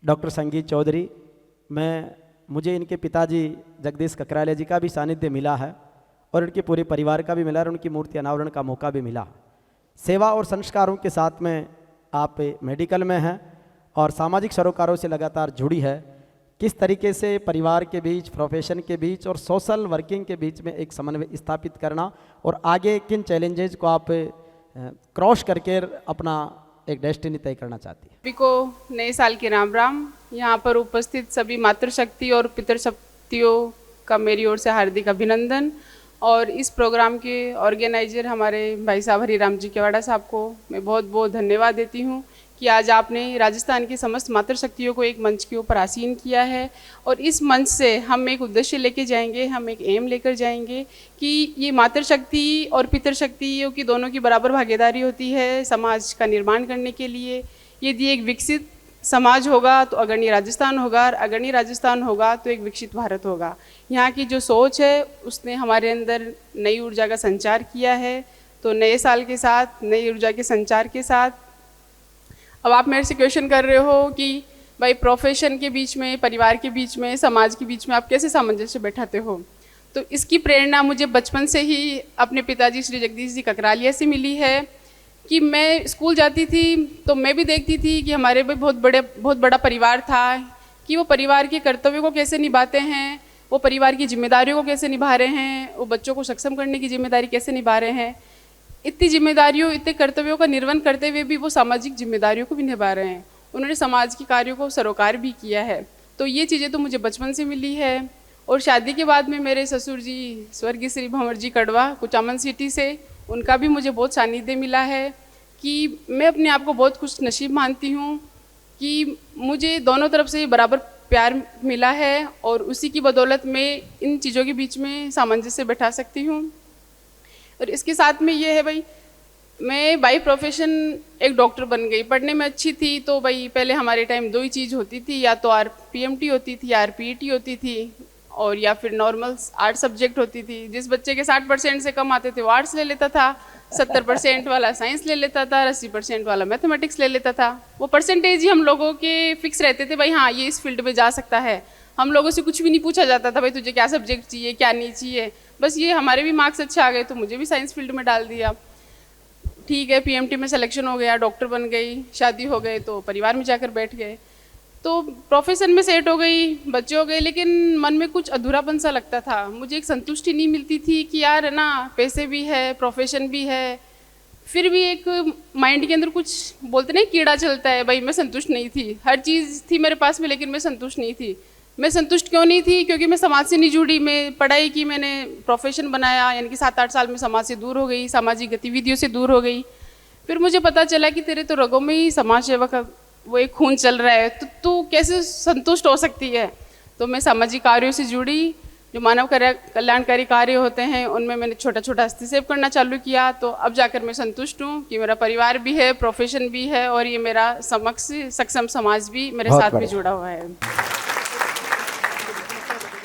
Doctor संगीत चौधरी। मुझे इनके पिताजी जगदीश ककराले जी का भी सानिध्य मिला है और इनके पूरे परिवार का भी मिला और उनकी मूर्ति अनावरण का मौका भी मिला। सेवा और संस्कारों के साथ में आप मेडिकल में हैं और सामाजिक सरोकारों से लगातार जुड़ी है। किस तरीके से परिवार के बीच, प्रोफेशन के बीच और सोशल वर्किंग के बीच में एक समन्वय स्थापित करना और आगे किन चैलेंजेस को आप क्रॉस करके अपना एक डेस्टिनी तय करना चाहती है। सभी को नए साल के राम राम। यहाँ पर उपस्थित सभी मातृशक्ति और पितृशक्तियों का मेरी ओर से हार्दिक अभिनंदन। और इस प्रोग्राम के ऑर्गेनाइजर हमारे भाई साहब हरिराम जी केवाड़ा साहब को मैं बहुत बहुत धन्यवाद देती हूँ कि आज आपने राजस्थान की समस्त मातृशक्तियों को एक मंच के ऊपर आसीन किया है। और इस मंच से हम एक उद्देश्य लेके जाएंगे, हम एक एम लेकर जाएंगे कि ये मातृशक्ति और पितृशक्तियों की दोनों की बराबर भागीदारी होती है समाज का निर्माण करने के लिए। यदि एक विकसित समाज होगा तो अग्रणी राजस्थान होगा, और अग्रणी राजस्थान होगा तो एक विकसित भारत होगा। यहाँ की जो सोच है उसने हमारे अंदर नई ऊर्जा का संचार किया है। तो नए साल के साथ, नई ऊर्जा के संचार के साथ अब आप मेरे से क्वेश्चन कर रहे हो कि भाई प्रोफेशन के बीच में, परिवार के बीच में, समाज के बीच में आप कैसे सामंजस्य बैठाते हो। तो इसकी प्रेरणा मुझे बचपन से ही अपने पिताजी श्री जगदीश जी ककरालिया से मिली है कि मैं स्कूल जाती थी तो मैं भी देखती थी कि हमारे भी बहुत बड़ा परिवार था, कि वो परिवार के कर्तव्यों को कैसे निभाते हैं, वो परिवार की जिम्मेदारियों को कैसे निभा रहे हैं, वो बच्चों को सक्षम करने की जिम्मेदारी कैसे निभा रहे हैं। इतनी जिम्मेदारियों, इतने कर्तव्यों का निर्वहन करते हुए भी वो सामाजिक जिम्मेदारियों को भी निभा रहे हैं। उन्होंने समाज के कार्यों को सरोकार भी किया है। तो ये चीज़ें तो मुझे बचपन से मिली है। और शादी के बाद में मेरे ससुर जी स्वर्गीय श्री भंवर जी कड़वा कुचामन सिटी से, उनका भी मुझे बहुत सानिध्य मिला है कि मैं अपने आप को बहुत खुश नसीब मानती हूँ कि मुझे दोनों तरफ से बराबर प्यार मिला है और उसी की बदौलत मैं इन चीज़ों के बीच में सामंजस्य बैठा सकती हूँ। और इसके साथ में ये है भाई, मैं बाई प्रोफेशन एक डॉक्टर बन गई। पढ़ने में अच्छी थी तो भाई पहले हमारे टाइम दो ही चीज़ होती थी, या तो RPMT होती थी या RPET होती थी, और या फिर नॉर्मल आर्ट सब्जेक्ट होती थी। जिस बच्चे के 60% से कम आते थे वो आर्ट्स ले लेता था, 70% वाला साइंस ले लेता था, 80% वाला मैथमेटिक्स ले लेता था। वो परसेंटेज ही हम लोगों के फिक्स रहते थे, भाई हाँ ये इस फील्ड में जा सकता है। हम लोगों से कुछ भी नहीं पूछा जाता था भाई तुझे क्या सब्जेक्ट चाहिए, क्या नहीं चाहिए। बस ये हमारे भी मार्क्स अच्छे आ गए तो मुझे भी साइंस फील्ड में डाल दिया। ठीक है, PMT में सिलेक्शन हो गया, डॉक्टर बन गई, शादी हो गए तो परिवार में जाकर बैठ गए, तो प्रोफेशन में सेट हो गई, बच्चे हो गए। लेकिन मन में कुछ अधूरापन सा लगता था, मुझे एक संतुष्टि नहीं मिलती थी कि यार है ना, पैसे भी है, प्रोफेशन भी है, फिर भी एक माइंड के अंदर कुछ बोलते नहीं कीड़ा चलता है। भाई मैं संतुष्ट नहीं थी, हर चीज़ थी मेरे पास में लेकिन मैं संतुष्ट नहीं थी। मैं संतुष्ट क्यों नहीं थी? क्योंकि मैं समाज से नहीं जुड़ी। मैं पढ़ाई की, मैंने प्रोफेशन बनाया, यानी कि 7-8 साल में समाज से दूर हो गई, सामाजिक गतिविधियों से दूर हो गई। फिर मुझे पता चला कि तेरे तो रगों में ही समाज सेवा का वो एक खून चल रहा है, तो तू कैसे संतुष्ट हो सकती है। तो मैं सामाजिक कार्यों से जुड़ी, जो मानव कल्याणकारी कार्य होते हैं उनमें मैंने छोटा छोटा हस्तक्षेप करना चालू किया। तो अब जाकर मैं संतुष्ट हूँ कि मेरा परिवार भी है, प्रोफेशन भी है और ये मेरा सक्षम समाज भी मेरे साथ में जुड़ा हुआ है।